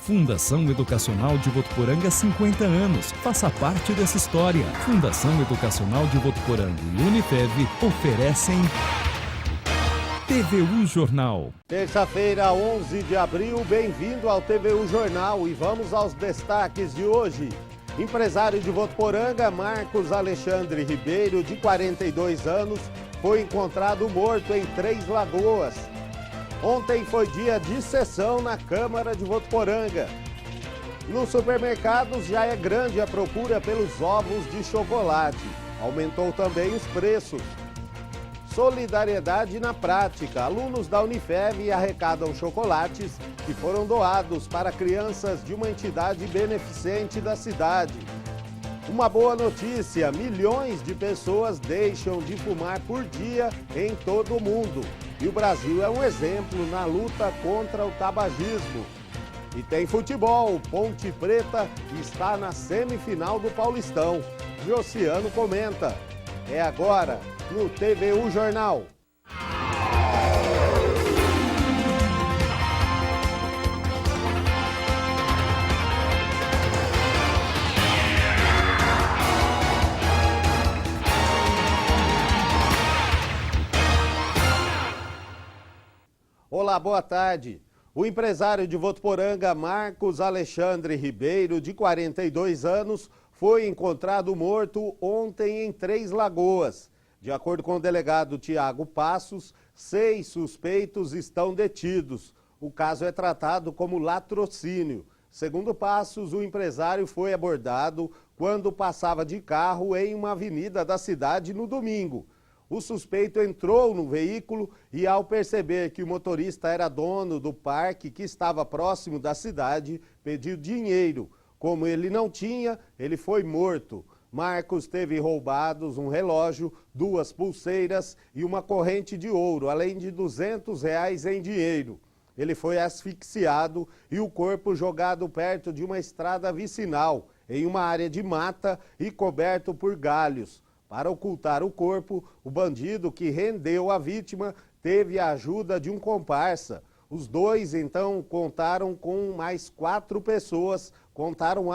Fundação Educacional de Votuporanga, 50 anos. Faça parte dessa história. Fundação Educacional de Votuporanga e Unifev oferecem TVU Jornal. Terça-feira, 11 de abril, bem-vindo ao TVU Jornal e vamos aos destaques de hoje. Empresário de Votuporanga, Marcos Alexandre Ribeiro, de 42 anos, foi encontrado morto em Três Lagoas. Ontem foi dia de sessão na Câmara de Votuporanga. Nos supermercados já é grande a procura pelos ovos de chocolate. Aumentou também os preços. Solidariedade na prática. Alunos da Unifev arrecadam chocolates que foram doados para crianças de uma entidade beneficente da cidade. Uma boa notícia: milhões de pessoas deixam de fumar por dia em todo o mundo. E o Brasil é um exemplo na luta contra o tabagismo. E tem futebol. Ponte Preta está na semifinal do Paulistão. Josiano comenta. É agora no TVU Jornal. Olá, boa tarde. O empresário de Votuporanga, Marcos Alexandre Ribeiro, de 42 anos, foi encontrado morto ontem em Três Lagoas. De acordo com o delegado Tiago Passos, 6 suspeitos estão detidos. O caso é tratado como latrocínio. Segundo Passos, o empresário foi abordado quando passava de carro em uma avenida da cidade no domingo. O suspeito entrou no veículo e, ao perceber que o motorista era dono do parque que estava próximo da cidade, pediu dinheiro. Como ele não tinha, ele foi morto. Marcos teve roubados um relógio, 2 pulseiras e uma corrente de ouro, além de R$200 em dinheiro. Ele foi asfixiado e o corpo jogado perto de uma estrada vicinal, em uma área de mata e coberto por galhos. Para ocultar o corpo, o bandido que rendeu a vítima teve a ajuda de um comparsa. Os dois, então, contaram a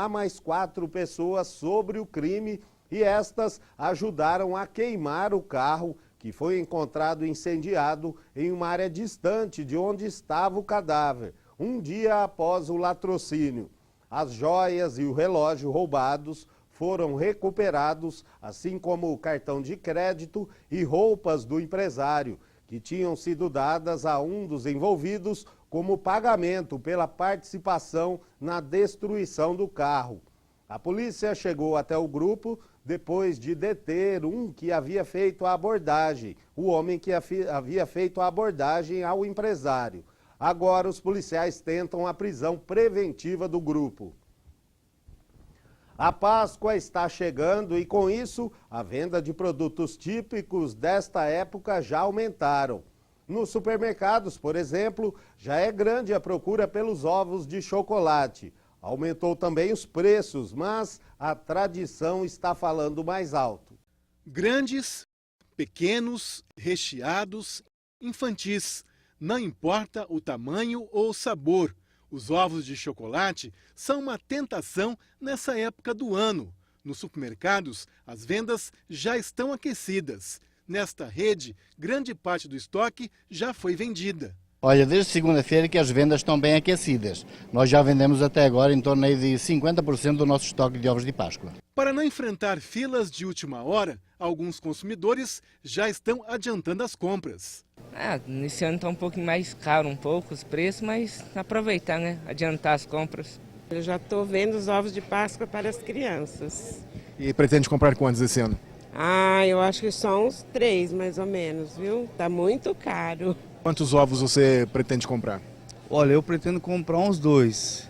mais 4 pessoas sobre o crime e estas ajudaram a queimar o carro, que foi encontrado incendiado em uma área distante de onde estava o cadáver, um dia após o latrocínio. As joias e o relógio roubados foram recuperados, assim como o cartão de crédito e roupas do empresário, que tinham sido dadas a um dos envolvidos como pagamento pela participação na destruição do carro. A polícia chegou até o grupo depois de deter um que havia feito a abordagem, o homem que havia feito a abordagem ao empresário. Agora os policiais tentam a prisão preventiva do grupo. A Páscoa está chegando e, com isso, a venda de produtos típicos desta época já aumentaram. Nos supermercados, por exemplo, já é grande a procura pelos ovos de chocolate. Aumentou também os preços, mas a tradição está falando mais alto. Grandes, pequenos, recheados, infantis, não importa o tamanho ou o sabor. Os ovos de chocolate são uma tentação nessa época do ano. Nos supermercados, as vendas já estão aquecidas. Nesta rede, grande parte do estoque já foi vendida. Olha, desde segunda-feira que as vendas estão bem aquecidas. Nós já vendemos até agora em torno aí de 50% do nosso estoque de ovos de Páscoa. Para não enfrentar filas de última hora, alguns consumidores já estão adiantando as compras. Nesse ano está um pouquinho mais caro os preços, mas aproveitar, né? Adiantar as compras. Eu já estou vendo os ovos de Páscoa para as crianças. E pretende comprar quantos esse ano? Eu acho que só uns 3, mais ou menos, viu? Tá muito caro. Quantos ovos você pretende comprar? Olha, eu pretendo comprar uns 2.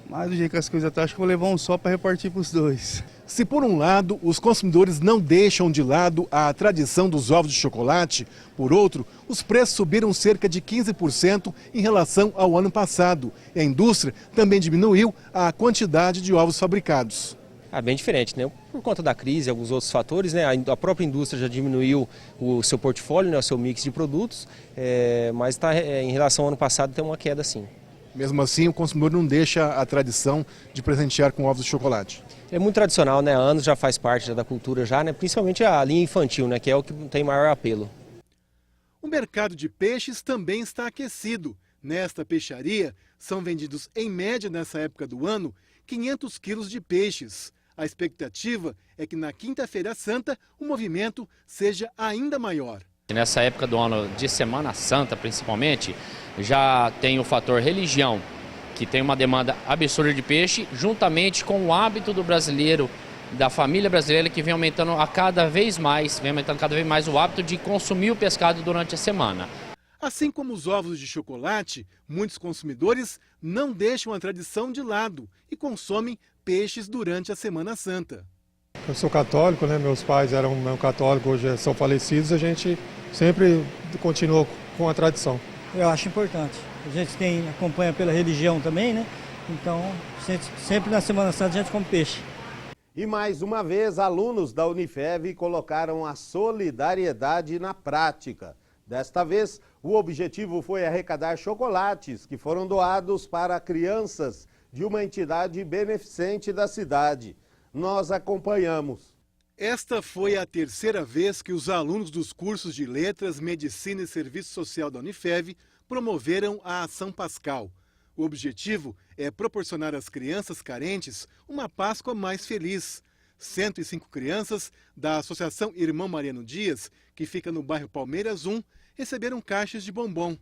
Mas do jeito que as coisas estão, acho que vou levar um só para repartir para os 2. Se por um lado os consumidores não deixam de lado a tradição dos ovos de chocolate, por outro, os preços subiram cerca de 15% em relação ao ano passado. E a indústria também diminuiu a quantidade de ovos fabricados. Bem diferente, né? Por conta da crise e alguns outros fatores, né? A própria indústria já diminuiu o seu portfólio, né? O seu mix de produtos, mas em relação ao ano passado tem uma queda sim. Mesmo assim, o consumidor não deixa a tradição de presentear com ovos de chocolate. É muito tradicional, né? Há anos já faz parte da cultura já, né? Principalmente a linha infantil, né? Que é o que tem maior apelo. O mercado de peixes também está aquecido. Nesta peixaria, são vendidos em média nessa época do ano 500 quilos de peixes. A expectativa é que na Quinta-feira Santa o movimento seja ainda maior. Nessa época do ano de Semana Santa, principalmente, já tem o fator religião, que tem uma demanda absurda de peixe, juntamente com o hábito do brasileiro, da família brasileira, que vem aumentando cada vez mais o hábito de consumir o pescado durante a semana. Assim como os ovos de chocolate, muitos consumidores não deixam a tradição de lado e consomem peixes durante a Semana Santa. Eu sou católico, né? Meus pais eram católicos, hoje são falecidos, a gente sempre continuou com a tradição. Eu acho importante. A gente acompanha pela religião também, né? Então, sempre na Semana Santa a gente come peixe. E mais uma vez, alunos da Unifev colocaram a solidariedade na prática. Desta vez, o objetivo foi arrecadar chocolates que foram doados para crianças de uma entidade beneficente da cidade. Nós acompanhamos. Esta foi a terceira vez que os alunos dos cursos de Letras, Medicina e Serviço Social da Unifev promoveram a Ação Pascal. O objetivo é proporcionar às crianças carentes uma Páscoa mais feliz. 105 crianças da Associação Irmão Mariano Dias, que fica no bairro Palmeiras 1, receberam caixas de bombom.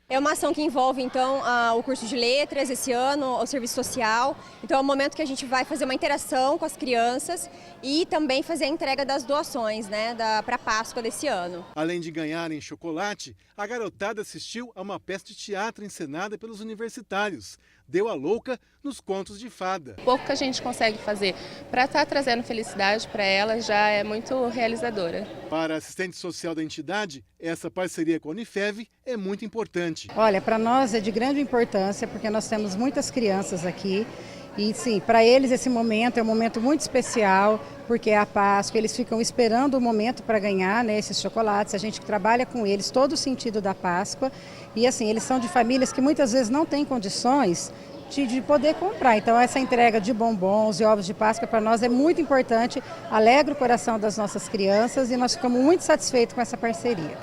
É uma ação que envolve, então, o curso de letras esse ano, o serviço social. Então é um momento que a gente vai fazer uma interação com as crianças e também fazer a entrega das doações, né, para a Páscoa desse ano. Além de ganharem chocolate, a garotada assistiu a uma peça de teatro encenada pelos universitários. Deu a louca nos contos de fada. O pouco que a gente consegue fazer para estar trazendo felicidade para elas já é muito realizadora. Para a assistente social da entidade, essa parceria com a Unifev é muito importante. Olha, para nós é de grande importância porque nós temos muitas crianças aqui e sim, para eles esse momento é um momento muito especial porque é a Páscoa, eles ficam esperando o momento para ganhar, né, esses chocolates, a gente trabalha com eles todo o sentido da Páscoa e assim, eles são de famílias que muitas vezes não têm condições de poder comprar. Então essa entrega de bombons e ovos de Páscoa para nós é muito importante, alegra o coração das nossas crianças e nós ficamos muito satisfeitos com essa parceria.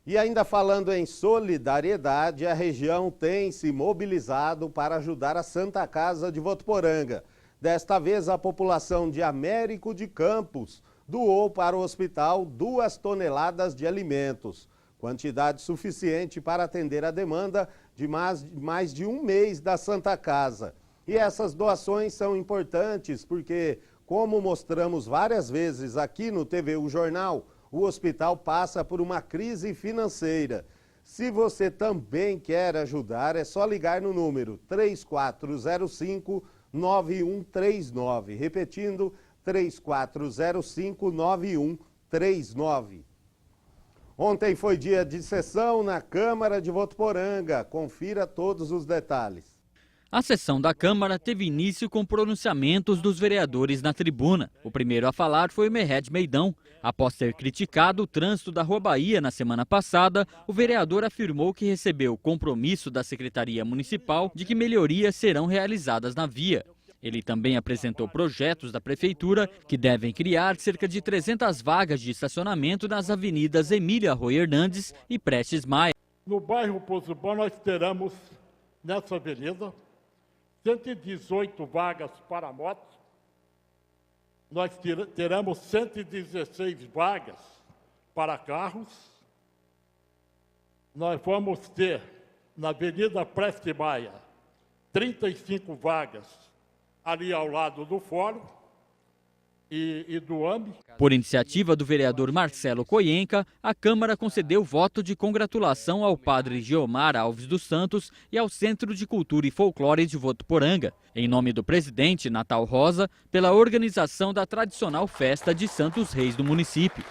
E ainda falando em solidariedade, a região tem se mobilizado para ajudar a Santa Casa de Votuporanga. Desta vez, a população de Américo de Campos doou para o hospital 2 toneladas de alimentos, quantidade suficiente para atender a demanda de mais de um mês da Santa Casa. E essas doações são importantes porque, como mostramos várias vezes aqui no TVU Jornal, o hospital passa por uma crise financeira. Se você também quer ajudar, é só ligar no número 3405-9139. Repetindo, 3405-9139. Ontem foi dia de sessão na Câmara de Votuporanga. Confira todos os detalhes. A sessão da Câmara teve início com pronunciamentos dos vereadores na tribuna. O primeiro a falar foi o Merred Meidão. Após ter criticado o trânsito da Rua Bahia na semana passada, o vereador afirmou que recebeu o compromisso da Secretaria Municipal de que melhorias serão realizadas na via. Ele também apresentou projetos da Prefeitura que devem criar cerca de 300 vagas de estacionamento nas avenidas Emília Roy Hernandes e Prestes Maia. No bairro Pozubão nós teremos, nessa avenida, 118 vagas para motos, nós teremos 116 vagas para carros, nós vamos ter na Avenida Prestes Maia 35 vagas ali ao lado do Fórum e do AMB. Por iniciativa do vereador Marcelo Coyenca, a Câmara concedeu voto de congratulação ao padre Geomar Alves dos Santos e ao Centro de Cultura e Folclore de Votuporanga, em nome do presidente Natal Rosa, pela organização da tradicional festa de Santos Reis do município.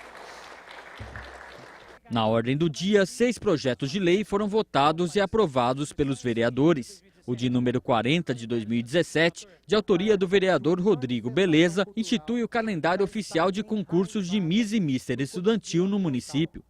Na ordem do dia, 6 projetos de lei foram votados e aprovados pelos vereadores. O de número 40 de 2017, de autoria do vereador Rodrigo Beleza, institui o calendário oficial de concursos de Miss e Mister estudantil no município.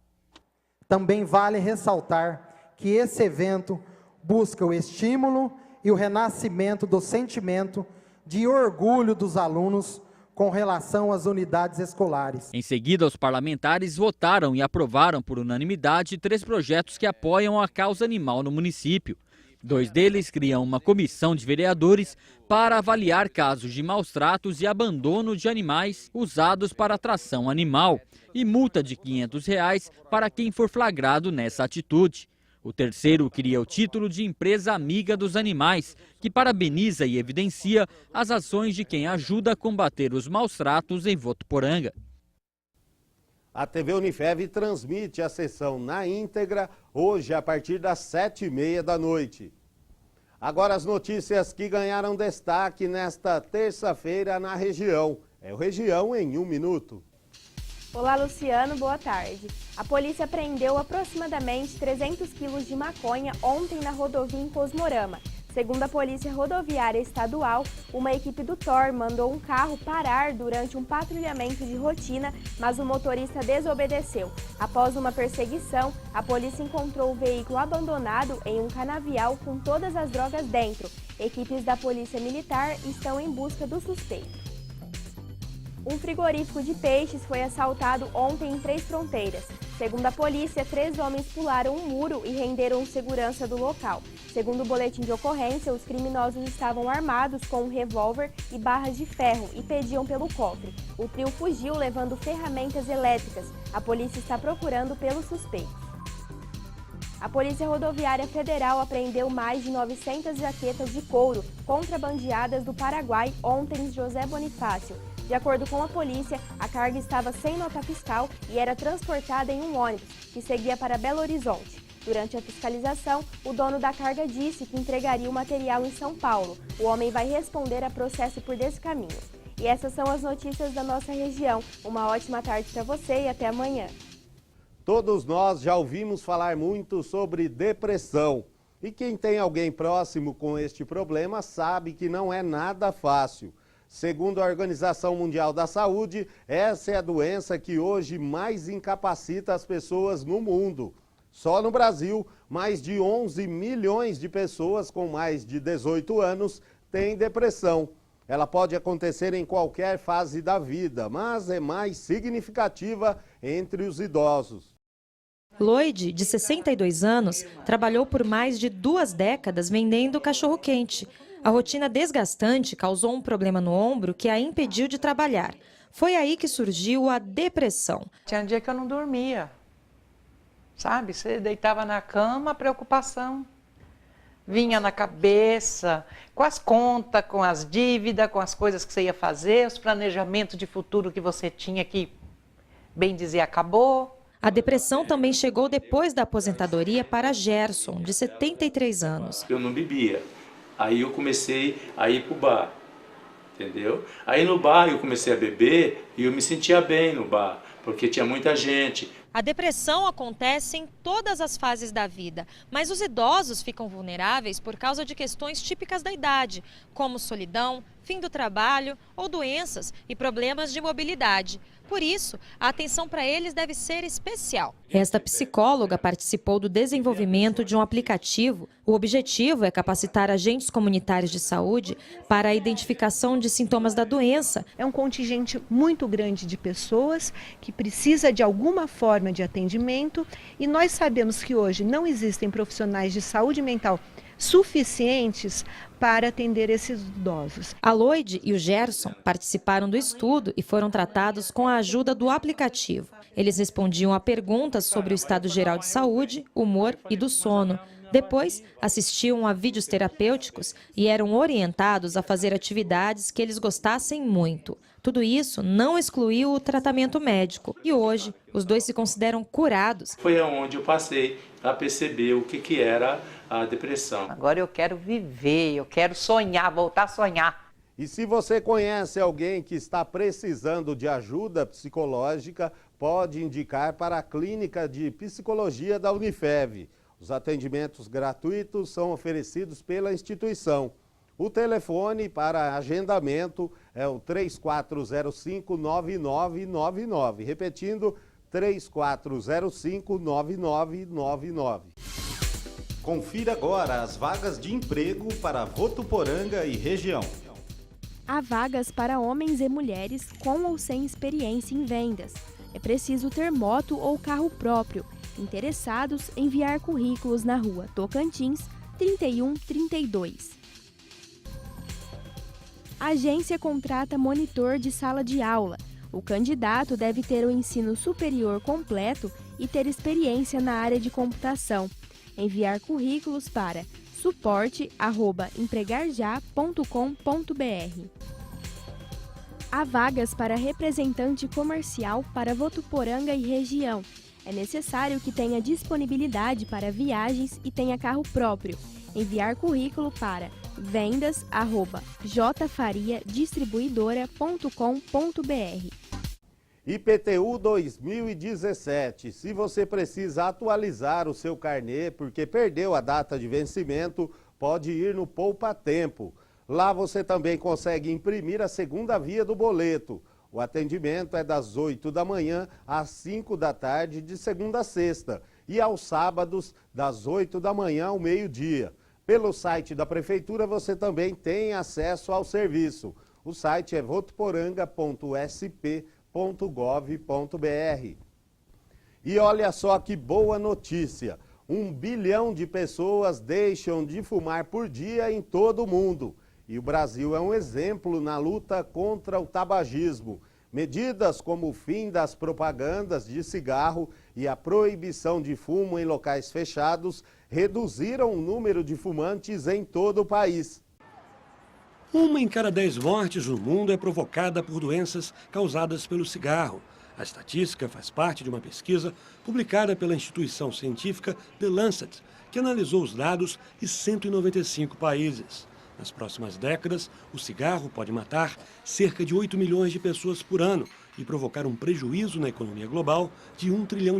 Também vale ressaltar que esse evento busca o estímulo e o renascimento do sentimento de orgulho dos alunos com relação às unidades escolares. Em seguida, os parlamentares votaram e aprovaram por unanimidade 3 projetos que apoiam a causa animal no município. 2 deles criam uma comissão de vereadores para avaliar casos de maus-tratos e abandono de animais usados para atração animal e multa de R$ 500 para quem for flagrado nessa atitude. O terceiro cria o título de empresa amiga dos animais, que parabeniza e evidencia as ações de quem ajuda a combater os maus-tratos em Votuporanga. A TV Unifev transmite a sessão na íntegra hoje a partir das 7h30 da noite. Agora as notícias que ganharam destaque nesta terça-feira na região. É o Região em 1 minuto. Olá, Luciano, boa tarde. A polícia apreendeu aproximadamente 300 quilos de maconha ontem na rodovia em Cosmorama. Segundo a Polícia Rodoviária Estadual, uma equipe do TOR mandou um carro parar durante um patrulhamento de rotina, mas o motorista desobedeceu. Após uma perseguição, a polícia encontrou o veículo abandonado em um canavial com todas as drogas dentro. Equipes da Polícia Militar estão em busca do suspeito. Um frigorífico de peixes foi assaltado ontem em Três Fronteiras. Segundo a polícia, 3 homens pularam um muro e renderam segurança do local. Segundo o boletim de ocorrência, os criminosos estavam armados com um revólver e barras de ferro e pediam pelo cofre. O trio fugiu levando ferramentas elétricas. A polícia está procurando pelos suspeitos. A Polícia Rodoviária Federal apreendeu mais de 900 jaquetas de couro contrabandeadas do Paraguai ontem em José Bonifácio. De acordo com a polícia, a carga estava sem nota fiscal e era transportada em um ônibus que seguia para Belo Horizonte. Durante a fiscalização, o dono da carga disse que entregaria o material em São Paulo. O homem vai responder a processo por descaminho. E essas são as notícias da nossa região. Uma ótima tarde para você e até amanhã. Todos nós já ouvimos falar muito sobre depressão. E quem tem alguém próximo com este problema sabe que não é nada fácil. Segundo a Organização Mundial da Saúde, essa é a doença que hoje mais incapacita as pessoas no mundo. Só no Brasil, mais de 11 milhões de pessoas com mais de 18 anos têm depressão. Ela pode acontecer em qualquer fase da vida, mas é mais significativa entre os idosos. Lloyd, de 62 anos, trabalhou por mais de 2 décadas vendendo cachorro-quente. A rotina desgastante causou um problema no ombro que a impediu de trabalhar. Foi aí que surgiu a depressão. Tinha um dia que eu não dormia, sabe? Você deitava na cama, a preocupação vinha na cabeça, com as contas, com as dívidas, com as coisas que você ia fazer, os planejamentos de futuro que você tinha que, bem dizer, acabou. A depressão também chegou depois da aposentadoria para Gerson, de 73 anos. Eu não bebia. Aí eu comecei a ir para o bar, entendeu? Aí no bar eu comecei a beber e eu me sentia bem no bar, porque tinha muita gente. A depressão acontece em todas as fases da vida, mas os idosos ficam vulneráveis por causa de questões típicas da idade, como solidão, fim do trabalho ou doenças e problemas de mobilidade. Por isso, a atenção para eles deve ser especial. Esta psicóloga participou do desenvolvimento de um aplicativo. O objetivo é capacitar agentes comunitários de saúde para a identificação de sintomas da doença. É um contingente muito grande de pessoas que precisa de alguma forma de atendimento e nós sabemos que hoje não existem profissionais de saúde mental suficientes para atender esses idosos. A Lloyd e o Gerson participaram do estudo e foram tratados com a ajuda do aplicativo. Eles respondiam a perguntas sobre o estado geral de saúde, humor e do sono. Depois, assistiam a vídeos terapêuticos e eram orientados a fazer atividades que eles gostassem muito. Tudo isso não excluiu o tratamento médico. E hoje, os dois se consideram curados. Foi onde eu passei a perceber o que era a depressão. Agora eu quero viver, eu quero sonhar, voltar a sonhar. E se você conhece alguém que está precisando de ajuda psicológica, pode indicar para a Clínica de Psicologia da Unifev. Os atendimentos gratuitos são oferecidos pela instituição. O telefone para agendamento é o 3405-9999. Repetindo, 3405-9999. Confira agora as vagas de emprego para Votuporanga e região. Há vagas para homens e mulheres com ou sem experiência em vendas. É preciso ter moto ou carro próprio. Interessados, enviar currículos na rua Tocantins, 3132. A agência contrata monitor de sala de aula. O candidato deve ter o ensino superior completo e ter experiência na área de computação. Enviar currículos para suporte@empregarja.com.br. Há vagas para representante comercial para Votuporanga e região. É necessário que tenha disponibilidade para viagens e tenha carro próprio. Enviar currículo para vendas@jfariadistribuidora.com.br. IPTU 2017. Se você precisa atualizar o seu carnê porque perdeu a data de vencimento, pode ir no Poupa Tempo. Lá você também consegue imprimir a segunda via do boleto. O atendimento é das 8 da manhã às 5 da tarde, de segunda a sexta, e aos sábados, das 8 da manhã ao meio-dia. Pelo site da Prefeitura você também tem acesso ao serviço. O site é votuporanga.sp.gov.br. E olha só que boa notícia! 1 bilhão de pessoas deixam de fumar por dia em todo o mundo. E o Brasil é um exemplo na luta contra o tabagismo. Medidas como o fim das propagandas de cigarro e a proibição de fumo em locais fechados reduziram o número de fumantes em todo o país. 1 em cada 10 mortes no mundo é provocada por doenças causadas pelo cigarro. A estatística faz parte de uma pesquisa publicada pela instituição científica The Lancet, que analisou os dados de 195 países. Nas próximas décadas, o cigarro pode matar cerca de 8 milhões de pessoas por ano e provocar um prejuízo na economia global de US$ 1 trilhão,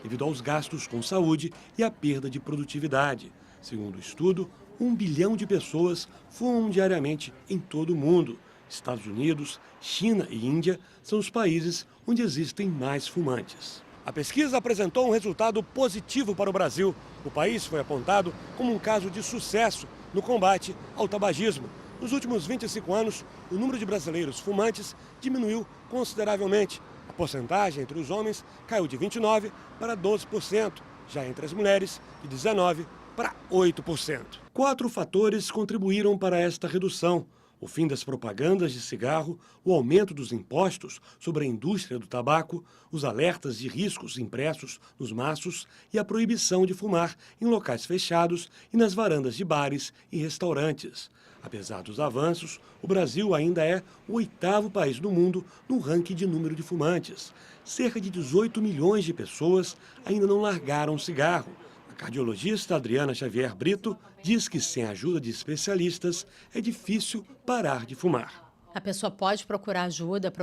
devido aos gastos com saúde e à perda de produtividade. Segundo o estudo, 1 bilhão de pessoas fumam diariamente em todo o mundo. Estados Unidos, China e Índia são os países onde existem mais fumantes. A pesquisa apresentou um resultado positivo para o Brasil. O país foi apontado como um caso de sucesso no combate ao tabagismo. Nos últimos 25 anos, o número de brasileiros fumantes diminuiu consideravelmente. A porcentagem entre os homens caiu de 29% para 12%, já entre as mulheres, de 19% para 8%. 4 fatores contribuíram para esta redução: o fim das propagandas de cigarro, o aumento dos impostos sobre a indústria do tabaco, os alertas de riscos impressos nos maços e a proibição de fumar em locais fechados e nas varandas de bares e restaurantes. Apesar dos avanços, o Brasil ainda é o 8º país do mundo no ranking de número de fumantes. Cerca de 18 milhões de pessoas ainda não largaram o cigarro. A cardiologista Adriana Xavier Brito diz que sem a ajuda de especialistas é difícil parar de fumar. A pessoa pode procurar ajuda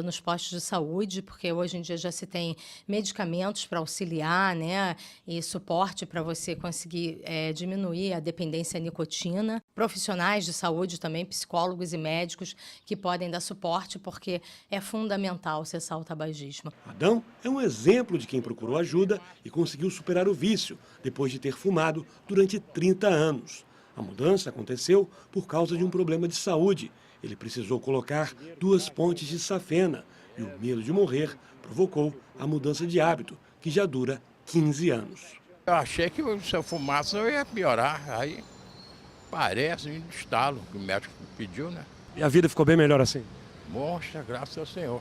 nos postos de saúde, porque hoje em dia já se tem medicamentos para auxiliar, né, e suporte para você conseguir diminuir a dependência à nicotina. Profissionais de saúde também, psicólogos e médicos, que podem dar suporte, porque é fundamental cessar o tabagismo. Adão é um exemplo de quem procurou ajuda e conseguiu superar o vício, depois de ter fumado durante 30 anos. A mudança aconteceu por causa de um problema de saúde. Ele precisou colocar 2 pontes de safena e o medo de morrer provocou a mudança de hábito, que já dura 15 anos. Eu achei que se eu fumasse eu ia piorar, aí parece um estalo que o médico pediu, né? E a vida ficou bem melhor assim? Mostra, graças ao Senhor.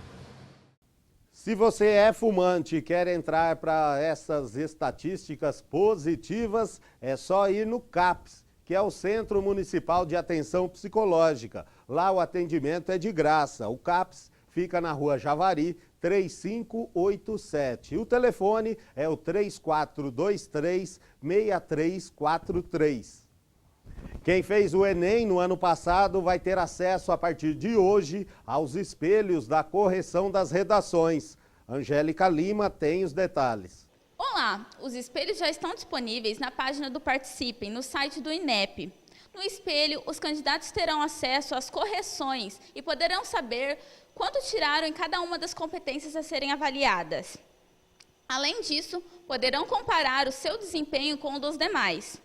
Se você é fumante e quer entrar para essas estatísticas positivas, é só ir no CAPS, que é o Centro Municipal de Atenção Psicológica. Lá o atendimento é de graça. O CAPS fica na Rua Javari, 3587. O telefone é o 3423-6343. Quem fez o Enem no ano passado vai ter acesso a partir de hoje aos espelhos da correção das redações. Angélica Lima tem os detalhes. Olá! lá, os espelhos já estão disponíveis na página do Participem, no site do INEP. No espelho, os candidatos terão acesso às correções e poderão saber quanto tiraram em cada uma das competências a serem avaliadas. Além disso, poderão comparar o seu desempenho com o dos demais.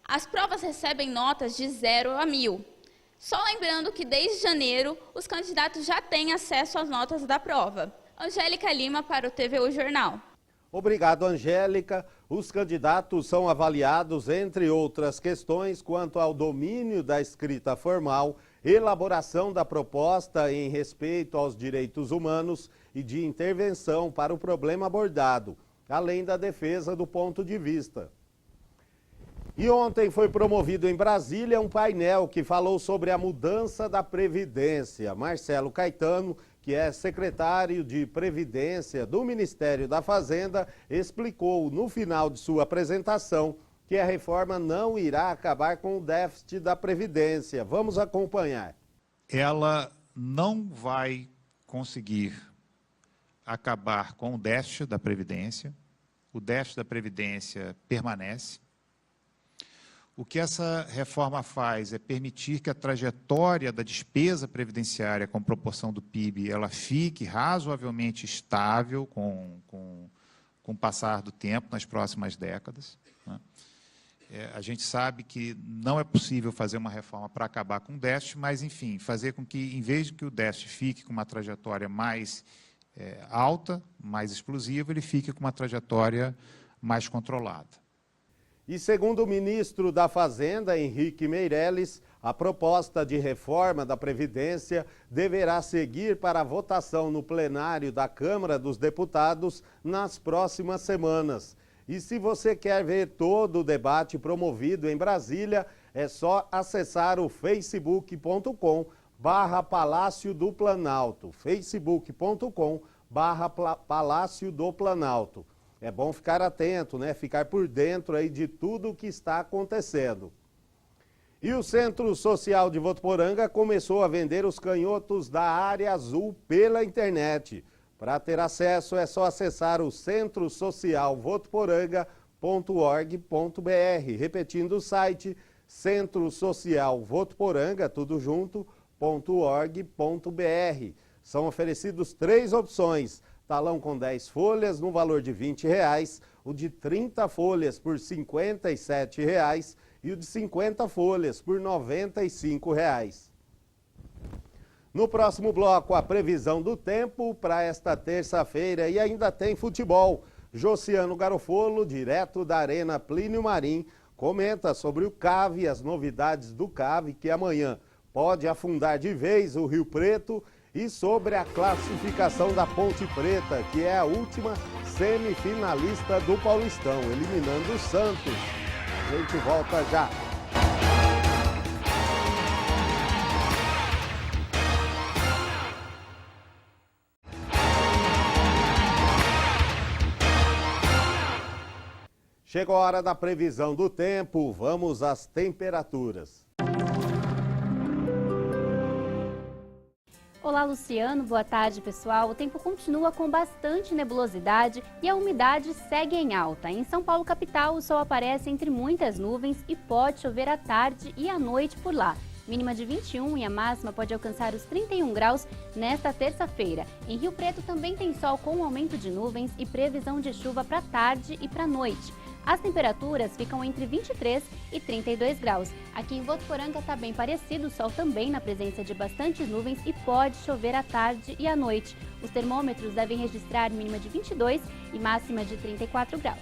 As provas recebem notas de 0 a 1000. Só lembrando que desde janeiro, os candidatos já têm acesso às notas da prova. Angélica Lima para o TVU Jornal. Obrigado, Angélica. Os candidatos são avaliados, entre outras questões, quanto ao domínio da escrita formal, elaboração da proposta em respeito aos direitos humanos e de intervenção para o problema abordado, além da defesa do ponto de vista. E ontem foi promovido em Brasília um painel que falou sobre a mudança da Previdência. Marcelo Caetano, que é secretário de Previdência do Ministério da Fazenda, explicou no final de sua apresentação que a reforma não irá acabar com o déficit da Previdência. Vamos acompanhar. Ela não vai conseguir acabar com o déficit da Previdência. O déficit da Previdência permanece. O que essa reforma faz é permitir que a trajetória da despesa previdenciária com proporção do PIB ela fique razoavelmente estável com o passar do tempo nas próximas décadas, né? A gente sabe que não é possível fazer uma reforma para acabar com o déficit, mas, enfim, fazer com que, em vez de que o déficit fique com uma trajetória mais alta, mais explosiva, ele fique com uma trajetória mais controlada. E segundo o ministro da Fazenda, Henrique Meirelles, a proposta de reforma da Previdência deverá seguir para a votação no plenário da Câmara dos Deputados nas próximas semanas. E se você quer ver todo o debate promovido em Brasília, é só acessar o facebook.com/Palácio do Planalto, facebook.com/Palácio do Planalto. É bom ficar atento, né? Ficar por dentro aí de tudo o que está acontecendo. E o Centro Social de Votuporanga começou a vender os canhotos da área azul pela internet. Para ter acesso é só acessar o centrosocialvotuporanga.org.br. Repetindo o site, centrosocialvotuporanga, tudo junto, .org.br. São oferecidos 3 opções. Talão com 10 folhas no valor de R$ 20, o de 30 folhas por R$ 57 e o de 50 folhas por R$ 95. No próximo bloco, a previsão do tempo para esta terça-feira e ainda tem futebol. Josiano Garofolo, direto da Arena Plínio Marim, comenta sobre o CAV e as novidades do CAV, que amanhã pode afundar de vez o Rio Preto, e sobre a classificação da Ponte Preta, que é a última semifinalista do Paulistão, eliminando o Santos. A gente volta já. Chegou a hora da previsão do tempo, vamos às temperaturas. Olá, Luciano. Boa tarde, pessoal. O tempo continua com bastante nebulosidade e a umidade segue em alta. Em São Paulo, capital, o sol aparece entre muitas nuvens e pode chover à tarde e à noite por lá. Mínima de 21 e a máxima pode alcançar os 31 graus nesta terça-feira. Em Rio Preto também tem sol com aumento de nuvens e previsão de chuva para tarde e para noite. As temperaturas ficam entre 23 e 32 graus. Aqui em Votuporanga está bem parecido, o sol também na presença de bastantes nuvens e pode chover à tarde e à noite. Os termômetros devem registrar mínima de 22 e máxima de 34 graus.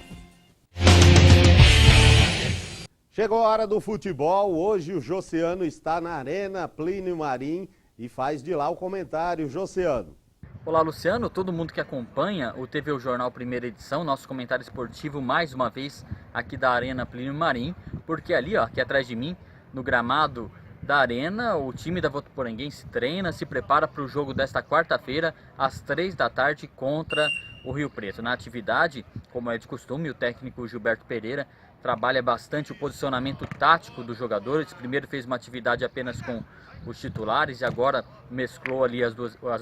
Chegou a hora do futebol, hoje o Josiano está na Arena Plínio Marim e faz de lá o comentário. Josiano. Olá, Luciano, todo mundo que acompanha o TVU Jornal Primeira Edição, nosso comentário esportivo mais uma vez aqui da Arena Plínio Marim, porque ali, ó, aqui atrás de mim, no gramado da Arena, o time da Votuporanguense treina, se prepara para o jogo desta quarta-feira, às 3 da tarde, contra o Rio Preto. Na atividade, como é de costume, o técnico Gilberto Pereira trabalha bastante o posicionamento tático dos jogadores. Primeiro fez uma atividade apenas com os titulares e agora mesclou ali as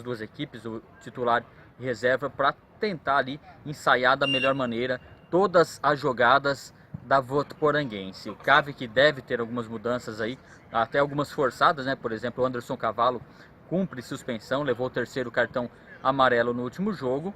duas equipes, o titular e reserva, para tentar ali ensaiar da melhor maneira todas as jogadas da Votuporanguense. O CAV que deve ter algumas mudanças aí, até algumas forçadas, né? Por exemplo, o Anderson Cavalo cumpre suspensão, levou o 3º cartão amarelo no último jogo,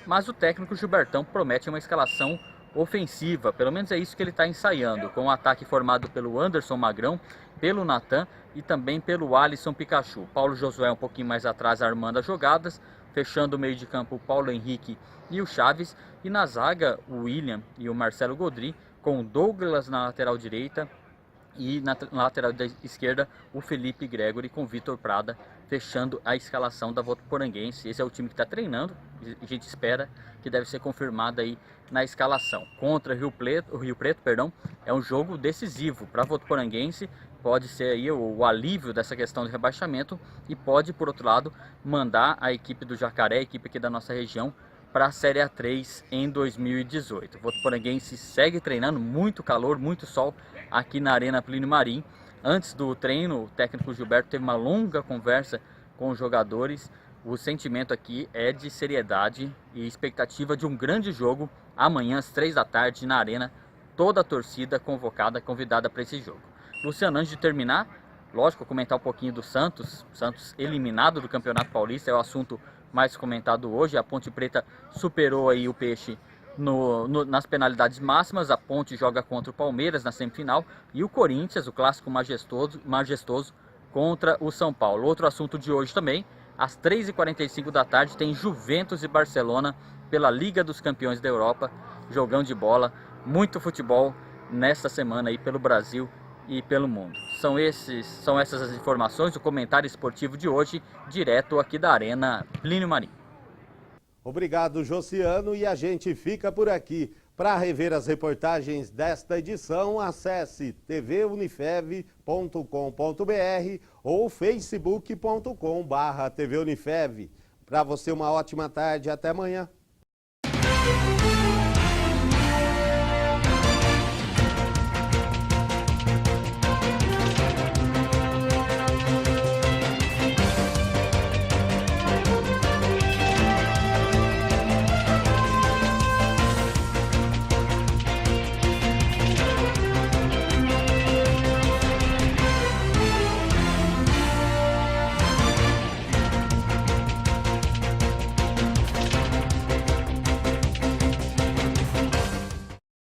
mas o técnico Gilbertão promete uma escalação ofensiva, pelo menos é isso que ele está ensaiando, com um ataque formado pelo Anderson Magrão, pelo Natan e também pelo Alisson Pikachu. Paulo Josué um pouquinho mais atrás armando as jogadas, fechando o meio de campo o Paulo Henrique e o Chaves, e na zaga o William e o Marcelo Godry, com o Douglas na lateral direita e na lateral esquerda o Felipe Gregory, com o Vitor Prada fechando a escalação da Votuporanguense. Esse é o time que está treinando e a gente espera que deve ser confirmado aí na escalação. Contra o Rio Preto, é um jogo decisivo para a Votuporanguense, pode ser aí o alívio dessa questão de rebaixamento e pode, por outro lado, mandar a equipe do Jacaré, a equipe aqui da nossa região, para a Série A3 em 2018. O Votuporanguense segue treinando, muito calor, muito sol aqui na Arena Plínio Marim. Antes do treino, o técnico Gilberto teve uma longa conversa com os jogadores. O sentimento aqui é de seriedade e expectativa de um grande jogo amanhã às 3 da tarde na Arena. Toda a torcida convidada para esse jogo. Luciano, antes de terminar, lógico, comentar um pouquinho do Santos. Santos eliminado do Campeonato Paulista é o assunto mais comentado hoje. A Ponte Preta superou aí o Peixe nas penalidades máximas. A Ponte joga contra o Palmeiras na semifinal e o Corinthians, o clássico majestoso contra o São Paulo. Outro assunto de hoje também, às 3h45 da tarde, tem Juventus e Barcelona pela Liga dos Campeões da Europa. Jogão de bola, muito futebol nesta semana aí pelo Brasil e pelo mundo. São essas as informações, o comentário esportivo de hoje, direto aqui da Arena Plínio Marim. Obrigado, Josiano, e a gente fica por aqui. Para rever as reportagens desta edição, acesse tvunifev.com.br ou facebook.com/tvunifev. Para você, uma ótima tarde, até amanhã.